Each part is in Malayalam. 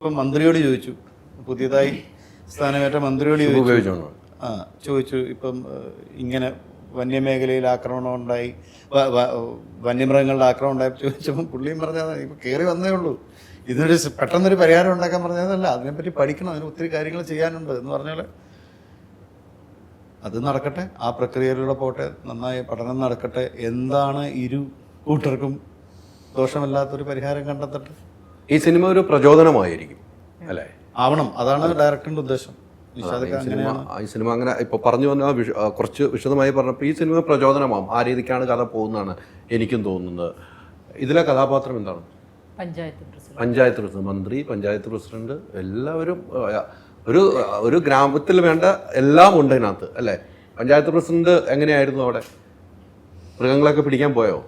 ഇപ്പം മന്ത്രിയോട് ചോദിച്ചു, പുതിയതായി സ്ഥാനമേറ്റ മന്ത്രിയോട് ചോദിച്ചു ഇപ്പം ഇങ്ങനെ വന്യമേഖലയിൽ ആക്രമണം ഉണ്ടായി, വന്യമൃഗങ്ങളുടെ ആക്രമണം ഉണ്ടായി ചോദിച്ചപ്പം പുള്ളിയും പറഞ്ഞത് ഇപ്പം കയറി വന്നേ ഉള്ളൂ, ഇതിനൊരു പെട്ടെന്നൊരു പരിഹാരം ഉണ്ടാക്കാൻ പറഞ്ഞതല്ല, അതിനെപ്പറ്റി പഠിക്കണം, അതിന് ഒത്തിരി കാര്യങ്ങൾ ചെയ്യാനുണ്ട് എന്ന് പറഞ്ഞാൽ അത് നടക്കട്ടെ, ആ പ്രക്രിയയിലൂടെ പോട്ടെ, നന്നായി പഠനം നടക്കട്ടെ, എന്താണ് ഇരു കൂട്ടർക്കും ദോഷമല്ലാത്തൊരു പരിഹാരം കണ്ടെത്തട്ടെ. ഈ സിനിമ ഒരു പ്രചോദനമായിരിക്കും അല്ലേ? ആവണം, അതാണ് ഡയറക്ടറിന്റെ ഉദ്ദേശം. ഈ സിനിമ അങ്ങനെ ഇപ്പൊ പറഞ്ഞു വന്ന കുറച്ച് വിശദമായി പറഞ്ഞപ്പോൾ ഈ സിനിമ പ്രചോദനമാവും, ആ രീതിക്കാണ് കഥ പോകുന്നതാണ് എനിക്കും തോന്നുന്നത്. ഇതിലെ കഥാപാത്രം എന്താണ്? പഞ്ചായത്ത് പ്രസിഡന്റ്, മന്ത്രി, പഞ്ചായത്ത് പ്രസിഡന്റ്, എല്ലാവരും ഒരു ഗ്രാമത്തിൽ വേണ്ട എല്ലാം ഉണ്ട് ഇതിനകത്ത് അല്ലേ? പഞ്ചായത്ത് പ്രസിഡന്റ് എങ്ങനെയായിരുന്നു അവിടെ? മൃഗങ്ങളൊക്കെ പിടിക്കാൻ പോയോ?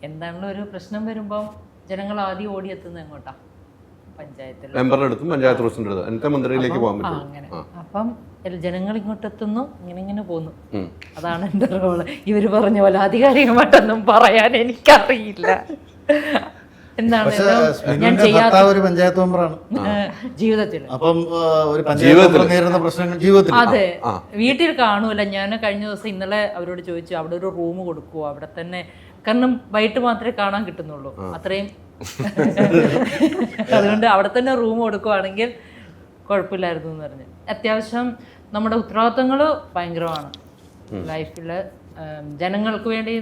എന്താണല്ലോ ഒരു പ്രശ്നം വരുമ്പം ജനങ്ങൾ ആദ്യം ഓടിയെത്തുന്നത് എങ്ങോട്ടാ? പഞ്ചായത്തിൽ മെമ്പറുടെ അടുത്തും പഞ്ചായത്ത് പ്രസിഡന്റ് അടുത്തും, എന്നിട്ട് മന്ത്രിയിലേക്ക് പോകാൻ പറ്റും. അങ്ങനെ അപ്പം ജനങ്ങൾ ഇങ്ങോട്ടെത്തുന്നു, ഇങ്ങനെ പോകുന്നു. അതാണ് എൻ്റെ റോള്. ഇവര് പറഞ്ഞ പോലെ ആധികാരികമായിട്ടൊന്നും പറയാൻ എനിക്കറിയില്ല. എന്താണ് ഞാൻ ചെയ്യാത്ത ഒരു പഞ്ചായത്ത് മെമ്പറാണ് ജീവിതത്തിൽ. അപ്പം ഒരു പഞ്ചായത്ത് നേരിടുന്ന പ്രശ്നങ്ങൾ ജീവിതത്തിൽ അതെ, വീട്ടിൽ കാണൂല. ഞാൻ കഴിഞ്ഞ ദിവസം ഇന്നലെ അവരോട് ചോദിച്ചു, അവിടെ ഒരു റൂം കൊടുക്കുവോ അവിടെ തന്നെ, കാരണം വൈകിട്ട് മാത്രമേ കാണാൻ കിട്ടുന്നുള്ളൂ, അത്രയും അതുകൊണ്ട് അവിടെ തന്നെ റൂം കൊടുക്കുവാണെങ്കിൽ കുഴപ്പമില്ലായിരുന്നു എന്ന് പറഞ്ഞ്. അത്യാവശ്യം നമ്മുടെ ഉത്തരവാദിത്തങ്ങൾ ഭയങ്കരമാണ് ലൈഫിൽ. ജനങ്ങൾക്ക് വേണ്ടി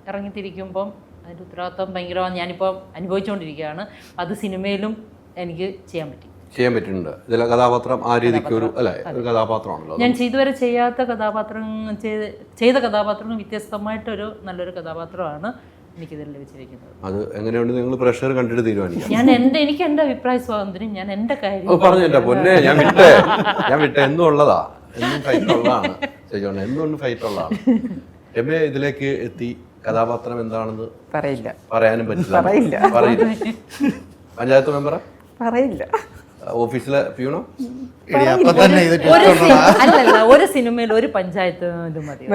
ഇറങ്ങിത്തിരിക്കുമ്പം അതിൻ്റെ ഉത്തരവാദിത്തം ഭയങ്കരമാണ്. ഞാനിപ്പോൾ അനുഭവിച്ചുകൊണ്ടിരിക്കുകയാണ്. അത് സിനിമയിലും എനിക്ക് ചെയ്യാൻ പറ്റിയിട്ടുണ്ട്. ഇതിലെ കഥാപാത്രം ആ രീതിക്ക് ഒരു കഥാപാത്രമാണല്ലോ. ഞാൻ ഇതുവരെ ചെയ്യാത്ത ചെയ്ത കഥാപാത്രങ്ങൾ വ്യത്യസ്തമായിട്ടൊരു നല്ലൊരു കഥാപാത്രമാണ് എനിക്കിതിൽ ലഭിച്ചിരിക്കുന്നത്. അത് എങ്ങനെയുണ്ട് നിങ്ങൾ പ്രഷർ കണ്ടിട്ട് തീരുമാനിക്കാം. എനിക്ക് എൻ്റെ അഭിപ്രായ സ്വാതന്ത്ര്യം, ഞാൻ എൻ്റെ കാര്യം പറഞ്ഞു. എൻ്റെ പൊന്നെ, ഞാൻ വിട്ടേ എന്നും ഉള്ളതാ, എന്നും ഫൈറ്റ് ഉള്ളതാണ്. ശരിയാണ്, എന്നും ഫൈറ്റ് ഉള്ളതാണ്. രമ്യ ഇതിലേക്ക് എത്തി, കഥാപാത്രം എന്താണെന്ന് പറയാനും പറ്റില്ല. പഞ്ചായത്ത് മെമ്പറാ? പറയില്ല. ഓഫീസിലെ പ്യൂണോ? ഒരു സിനിമയിൽ ഒരു പഞ്ചായത്ത് മതി.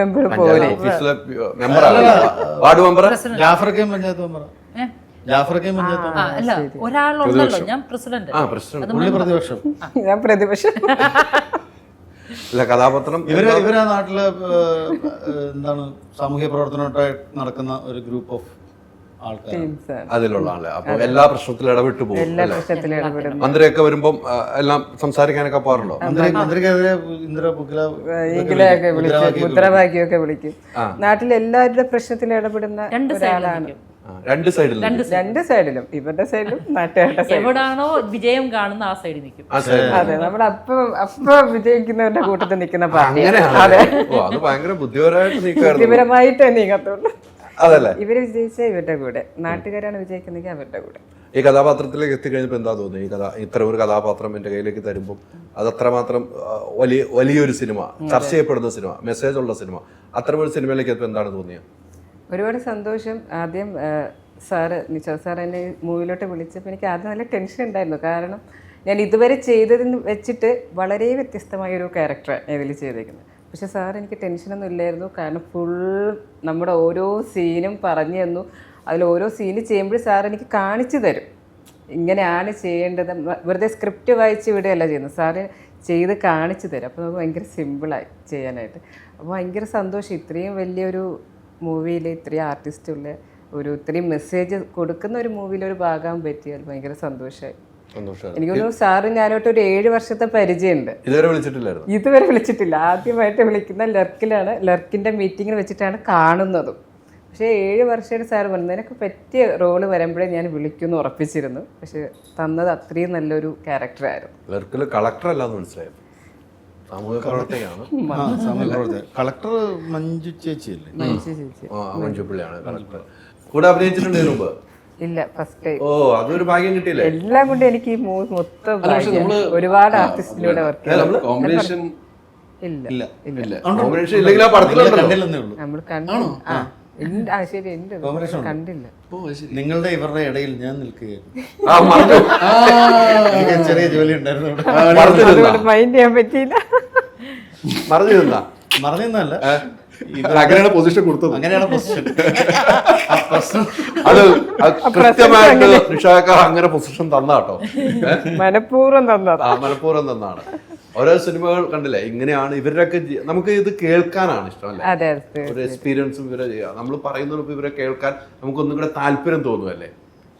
ഓഫീസിലെ മെമ്പറാണ്, വാർഡ് മെമ്പർ. അല്ല, ഒരാളുണ്ടല്ലോ, ഞാൻ പ്രസിഡന്റ്. ഞാൻ പ്രതിപക്ഷം. ഇല്ല, കഥാപാത്രം ഇവരാ നാട്ടില് എന്താണ് സാമൂഹ്യ പ്രവർത്തനമായിട്ട് നടക്കുന്ന ഒരു ഗ്രൂപ്പ് ഓഫ് ആൾക്കാർ അതിലുള്ള ആളെ. അപ്പൊ എല്ലാ പ്രശ്നത്തിലും ഇടപെട്ട് പോകും. മന്ത്രിയൊക്കെ വരുമ്പം എല്ലാം സംസാരിക്കാനൊക്കെ പോകാറുണ്ടോ? മന്ത്രിക്കെതിരെ മുദ്രാവാക്യമൊക്കെ വിളിക്കും. നാട്ടിലെ എല്ലാവരുടെ പ്രശ്നത്തിലും ഇടപെടുന്ന ഒരാളാണ്. രണ്ട് സൈഡിലും, ഇവരുടെ സൈഡിലും നാട്ടുകാരുടെ സൈഡിലും. എവിടാണോ വിജയം കാണുന്ന ആ സൈഡിൽ നിൽക്കും. അതെ, നമ്മൾ അപ്പൊ വിജയിക്കുന്നവരുടെ കൂട്ടത്തിൽ നിൽക്കുന്ന പാർട്ടി. ബുദ്ധിപരമായിട്ടേ നീങ്ങത്തുള്ളൂ. ഇവര് വിജയിച്ച ഇവരുടെ കൂടെ, നാട്ടുകാരാണ് വിജയിക്കുന്നെങ്കിൽ അവരുടെ കൂടെ. ഈ കഥാപാത്രത്തിലേക്ക് എത്തിക്കഴിഞ്ഞപ്പോൾ എന്താ തോന്നുന്നത്? ഇത്ര ഒരു കഥാപാത്രം എൻ്റെ കയ്യിലേക്ക് തരുമ്പോൾ അത് അത്രമാത്രം വലിയൊരു സിനിമ, ചർച്ച ചെയ്യപ്പെടുന്ന സിനിമ, മെസ്സേജ് ഉള്ള സിനിമ, അത്തരമൊരു സിനിമയിലേക്ക് എത്തുമ്പോൾ എന്താണ് തോന്നിയത്? ഒരുപാട് സന്തോഷം. ആദ്യം നിശ്ചൽ സാർ എന്നെ മൂവിലോട്ട് വിളിച്ചപ്പോൾ എനിക്ക് ആദ്യം നല്ല ടെൻഷൻ ഉണ്ടായിരുന്നു. കാരണം ഞാൻ ഇതുവരെ ചെയ്തതിന് വെച്ചിട്ട് വളരെ വ്യത്യസ്തമായൊരു ക്യാരക്ടറാണ് ഇതിൽ ചെയ്തേക്കുന്നത്. പക്ഷെ സാർ എനിക്ക് ടെൻഷനൊന്നും ഇല്ലായിരുന്നു. കാരണം ഫുൾ നമ്മുടെ ഓരോ സീനും പറഞ്ഞു തന്നു. അതിൽ ഓരോ സീന് ചെയ്യുമ്പോഴും സാർ എനിക്ക് കാണിച്ചു തരും, ഇങ്ങനെയാണ് ചെയ്യേണ്ടത്. വെറുതെ സ്ക്രിപ്റ്റ് വായിച്ച് വിടുകയല്ല ചെയ്യുന്നത്, സാറ് ചെയ്ത് കാണിച്ചു തരും. അപ്പോൾ നമുക്ക് ഭയങ്കര സിമ്പിളായി ചെയ്യാനായിട്ട്. അപ്പോൾ ഭയങ്കര സന്തോഷം. ഇത്രയും വലിയൊരു മൂവിയിൽ ഇത്രയും ആർട്ടിസ്റ്റുള്ള ഇത്രയും മെസ്സേജ് കൊടുക്കുന്ന ഒരു മൂവിയിൽ ഒരു ഭാഗം പറ്റിയാൽ ഭയങ്കര സന്തോഷമായി. എനിക്ക് തോന്നുന്നു സാറ് ഞാനോട്ട് ഒരു 7 വർഷത്തെ പരിചയമുണ്ട്. ഇതുവരെ വിളിച്ചിട്ടില്ല. ആദ്യമായിട്ട് വിളിക്കുന്ന ലർക്കിലാണ്. ലർക്കിന്റെ മീറ്റിങ്ങിൽ വെച്ചിട്ടാണ് കാണുന്നതും. പക്ഷേ 7 വർഷമായിട്ട് സാർ പറഞ്ഞു എനിക്ക് പറ്റിയ റോള് വരുമ്പോഴേ ഞാൻ വിളിക്കുമെന്ന് ഉറപ്പിച്ചിരുന്നു. പക്ഷെ തന്നത് അത്രയും നല്ലൊരു ക്യാരക്ടറായിരുന്നു. കളക്ടർ മഞ്ജു ചേച്ചിയല്ലേ? മഞ്ജു പിള്ളയാണ് കളക്ടർ. കൂടെ അഭിനയിച്ചിട്ടുണ്ട് ഇല്ല, ഫസ്റ്റ് ടൈം. ഓ, അതൊരു ഭാഗ്യം കിട്ടിയില്ലേ? എല്ലാം കൊണ്ട് എനിക്ക് ഈ മൊത്തം ഒരുപാട് ആർട്ടിസ്റ്റിലൂടെ വർക്ക് നമ്മൾ ശരി കണ്ടില്ല. നിങ്ങളുടെ ഇവരുടെ ഇടയിൽ ഞാൻ നിൽക്കുകയായിരുന്നു. ചെറിയ ജോലി ഉണ്ടായിരുന്നു, മൈൻഡ് ചെയ്യാൻ പറ്റിയില്ല. മറന്നല്ല അങ്ങനെയാണ് പൊസിഷൻ കൊടുത്തത്. അങ്ങനെയാണ് പ്രശ്നം. അത് കൃത്യമായിട്ട് നിഷാക്ക അങ്ങനെ പൊസിഷൻ തന്നാട്ടോ, മനഃപൂർവ്വം തന്നതാ. മനഃപൂർവ്വം തന്നാണ്. ഓരോ സിനിമകൾ കണ്ടില്ലേ ഇങ്ങനെയാണ് ഇവരുടെയൊക്കെ നമുക്ക് ഇത് കേൾക്കാനാണ് ഇഷ്ടം അല്ലേ, അതെ ഒരു എക്സ്പീരിയൻസും ഇവരെ ചെയ്യാം. നമ്മൾ പറയുന്നതിനൊപ്പം ഇവരെ കേൾക്കാൻ നമുക്കൊന്നും കൂടെ താല്പര്യം തോന്നുമല്ലേ.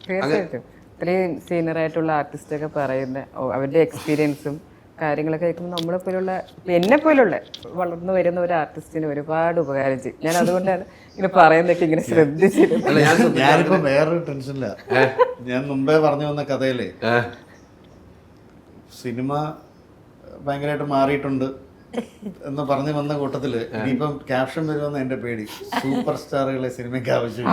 തീർച്ചയായിട്ടും. ഇത്രയും സീനിയർ ആയിട്ടുള്ള ആർട്ടിസ്റ്റ് ഒക്കെ പറയുന്ന അവരുടെ എക്സ്പീരിയൻസും കാര്യങ്ങളൊക്കെ കേൾക്കുമ്പോൾ നമ്മളെ പോലുള്ള എന്നെ പോലുള്ള വളർന്നു വരുന്ന ഒരു ആർട്ടിസ്റ്റിന് ഒരുപാട് ഉപകാരം ചെയ്യും. ഞാൻ അതുകൊണ്ടാണ് ഇങ്ങനെ പറയുന്നതൊക്കെ ഇങ്ങനെ ശ്രദ്ധിച്ചിരുന്നത്. ഞാനിപ്പോ വേറൊരു ടെൻഷനില്ല. ഞാൻ മുമ്പേ പറഞ്ഞു വന്ന കഥയിലെ സിനിമ ഭയങ്കരമായിട്ട് മാറിയിട്ടുണ്ട് എന്ന് പറഞ്ഞു വന്ന കൂട്ടത്തില് ഇനിയിപ്പം ക്യാപ്ഷൻ വരുമെന്ന് എന്റെ പേടി. സൂപ്പർ സ്റ്റാറുകളെ സിനിമയ്ക്ക് ആവശ്യമില്ല.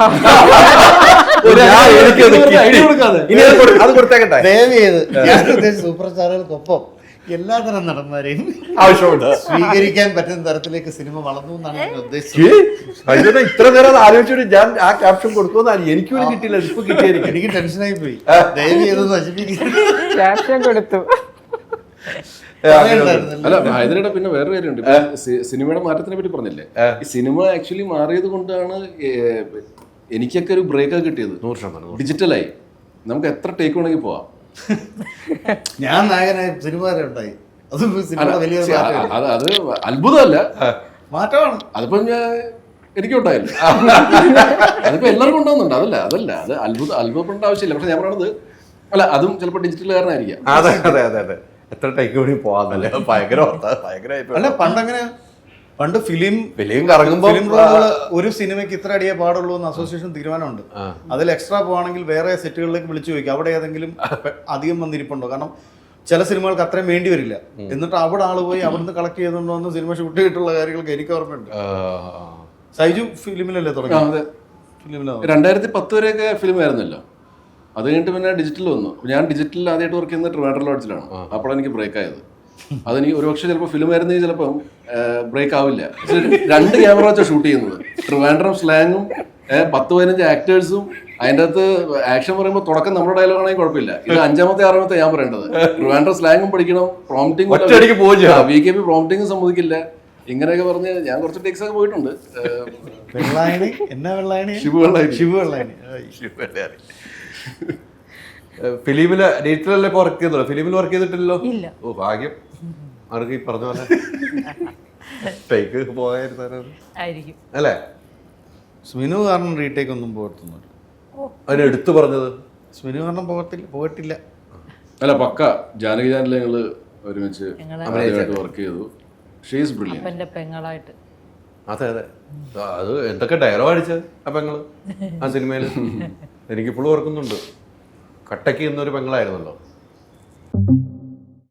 ദയവ് ചെയ്ത് ഞാൻ ഉദ്ദേശിച്ച സൂപ്പർ സ്റ്റാറുകൾക്കൊപ്പം എല്ലാതരം നടന്മാരെയും ആവശ്യമുണ്ട്, സ്വീകരിക്കാൻ പറ്റുന്ന തരത്തിലേക്ക് സിനിമ വളർന്നു എന്നാണ് ഞാൻ ഉദ്ദേശിച്ചത്. ഇത്ര നേരം ആലോചിച്ചിട്ട് ഞാൻ ആ ക്യാപ്ഷൻ കൊടുക്കുമെന്ന് എനിക്കൊരു കിട്ടിയില്ല, ഇപ്പൊ കിട്ടിയായിരിക്കും. എനിക്ക് ടെൻഷനായി പോയി. ദയവ് ചെയ്ത് നശിപ്പിക്കാൻ ക്യാപ്ഷൻ കൊടുത്തു. അല്ല അതിനിടെ പിന്നെ വേറെ കാര്യമുണ്ട്. സിനിമയുടെ മാറ്റത്തിനെ പറ്റി പറഞ്ഞില്ലേ, ഈ സിനിമ ആക്ച്വലി മാറിയത് കൊണ്ടാണ് എനിക്കൊക്കെ ഒരു ബ്രേക്ക് കിട്ടിയത്. 100% ഡിജിറ്റലായി നമുക്ക് എത്ര ടേക്ക് വേണമെങ്കിൽ പോവാം. ഞാൻ നായകനായി സിനിമ വരെ ഉണ്ടായി. അത് സിനിമ വലിയ അത് അത്ഭുതമല്ല, മാറ്റമാണ്. അതിപ്പോ എനിക്കും ഉണ്ടായില്ല, അതിപ്പോ എല്ലാവർക്കും ഉണ്ടാവുന്നുണ്ട്. അതല്ല അത് അത്ഭുതപ്പെടേണ്ട ആവശ്യമില്ല. പക്ഷെ ഞാൻ പറയണത് അല്ല, അതും ചിലപ്പോൾ ഡിജിറ്റൽ കാരണമായിരിക്കാം. അതെ അതെ അതെ അതെ, എത്ര ടൈക്ക് കൂടി പോവാന്നല്ലേ. ഭയങ്കര അല്ല, പണ്ട് ഫിലിം കറങ്ങുമ്പോ ഒരു സിനിമയ്ക്ക് ഇത്ര അടിയേ പാടുള്ളൂ എന്ന് അസോസിയേഷൻ തീരുമാനമുണ്ട്. അതിൽ എക്സ്ട്രാ പോവാണെങ്കിൽ വേറെ സെറ്റുകളിലേക്ക് വിളിച്ചു ചോദിക്കും അവിടെ ഏതെങ്കിലും അധികം വന്നിരിപ്പുണ്ടോ. കാരണം ചില സിനിമകൾക്ക് അത്രയും വേണ്ടി വരില്ല. എന്നിട്ട് അവിടെ ആള് പോയി അവിടുന്ന് കളക്ട് ചെയ്തുകൊണ്ട് വന്ന് സിനിമ ഷൂട്ട് ചെയ്തിട്ടുള്ള കാര്യങ്ങൾക്ക് എനിക്ക് ഓർമ്മയുണ്ട്. സൈജു ഫിലിമിലല്ലേ തുടങ്ങി? 2010 വരെയൊക്കെ ഫിലിം ആയിരുന്നല്ലോ. അത് കഴിഞ്ഞിട്ട് പിന്നെ ഡിജിറ്റൽ വന്നു. ഞാൻ ഡിജിറ്റലിൽ ആദ്യമായിട്ട് വർക്ക് ചെയ്യുന്നത് ട്രിവാൻഡ്രം ലോഡ്ജിലാണ്. അപ്പോഴാണ് എനിക്ക് ബ്രേക്ക് ആയത്. അതെനിക്ക് ഒരുപക്ഷെ ചിലപ്പോൾ ഫിലിം ആയിരുന്നെങ്കിൽ ചിലപ്പം ബ്രേക്ക് ആവില്ല. 2 ക്യാമറ വെച്ചാൽ ഷൂട്ട് ചെയ്യുന്നത്. ട്രിവാൻഡ്രം സ്ലാങ്ങും 10-15 ആക്ടേഴ്സും അതിൻ്റെ അകത്ത് ആക്ഷൻ പറയുമ്പോൾ തുടക്കം നമ്മുടെ ഡയലോഗ് ആണെങ്കിൽ കുഴപ്പമില്ല. ഇത് 5ാമത്തെ 6ാമത്തെ ഞാൻ പറയേണ്ടത്. ട്രിവാൻഡ്രം സ്ലാങ്ങും പഠിക്കണം, പ്രോംപ്റ്റിംഗ് VKP പ്രോംപ്റ്റിംഗ് സമ്മതിക്കില്ല. ഇങ്ങനെയൊക്കെ പറഞ്ഞ് ഞാൻ കുറച്ച് ടേക്സ് ഒക്കെ പോയിട്ടുണ്ട്. ഫിലിമില് ഡിജിറ്റലല്ലേ ഇപ്പൊ വർക്ക് ചെയ്തല്ലോ, ഫിലിമിൽ വർക്ക് ചെയ്തിട്ടില്ലല്ലോ? ഓ ഭാഗ്യം. ആർക്ക് ഈ പറഞ്ഞ പോലെ ടേക്ക് പോയായിരുന്നു അല്ലേ? സ്മിനു കാരണം റീടേക്ക് ഒന്നും പോകത്തുന്നില്ല. അതിന് എടുത്തു പറഞ്ഞത് സ്മിനു കാരണം പോയിട്ടില്ല. അല്ല, പക്ക ജാനകി ചാനലിൽ ഞങ്ങള് ഒരുമിച്ച് വർക്ക് ചെയ്തു. She's brilliant. അതെ അതെ, അത് എന്തൊക്കെ ഡയലോഗ് അടിച്ചത് ആ പെങ്ങള് ആ സിനിമയില്. എനിക്കിപ്പോഴും ഓർക്കുന്നുണ്ട്. കട്ടക്ക് എന്നൊരു പെങ്ങളായിരുന്നല്ലോ.